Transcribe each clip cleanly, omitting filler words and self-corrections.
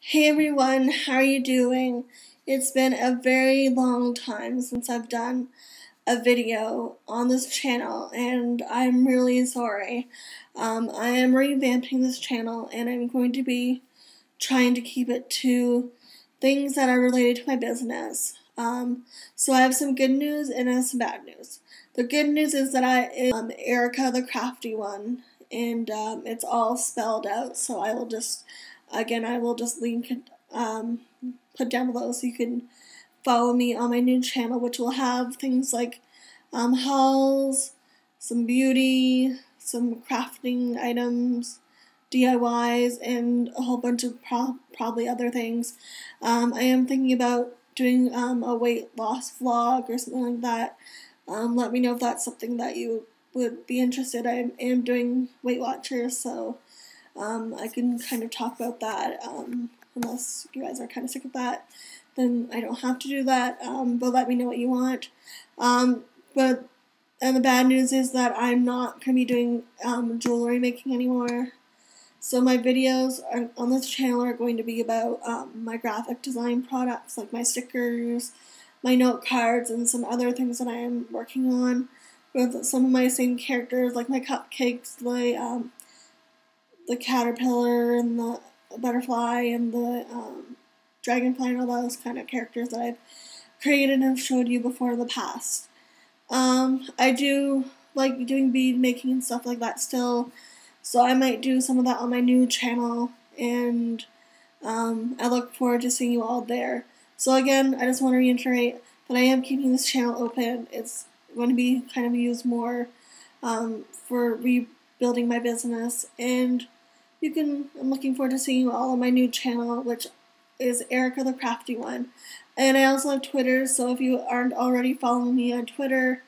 Hey everyone, how are you doing? It's been a very long time since I've done a video on this channel, and I'm really sorry. I am revamping this channel, and I'm going to be trying to keep it to things that are related to my business. So I have some good news and I have some bad news. The good news is that I am Erica the Crafty One, and it's all spelled out, so I will just link it, put down below so you can follow me on my new channel, which will have things like hauls, some beauty, some crafting items, DIYs, and a whole bunch of probably other things. I am thinking about doing a weight loss vlog or something like that. Let me know if that's something that you would be interested. I am doing Weight Watchers, so I can kind of talk about that. Unless you guys are kind of sick of that, then I don't have to do that. But let me know what you want. And the bad news is that I'm not going to be doing jewelry making anymore. So my videos on this channel are going to be about my graphic design products, like my stickers, my note cards, and some other things that I am working on with some of my same characters, like my cupcakes, the caterpillar and the butterfly and the dragonfly and all those kind of characters that I've created and have showed you before in the past. I do like doing bead making and stuff like that still, so I might do some of that on my new channel, and I look forward to seeing you all there. So again, I just want to reiterate that I am keeping this channel open. It's going to be kind of used more for rebuilding my business, and I'm looking forward to seeing you all on my new channel, which is Erica the Crafty One. And I also have Twitter, so if you aren't already following me on Twitter,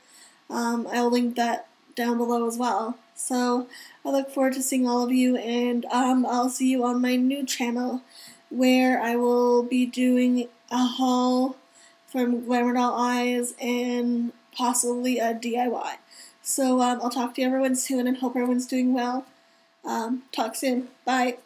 I'll link that down below as well. So I look forward to seeing all of you, and I'll see you on my new channel, where I will be doing a haul from Glamour Doll Eyes and possibly a DIY. So I'll talk to everyone soon and hope everyone's doing well. Talk soon. Bye.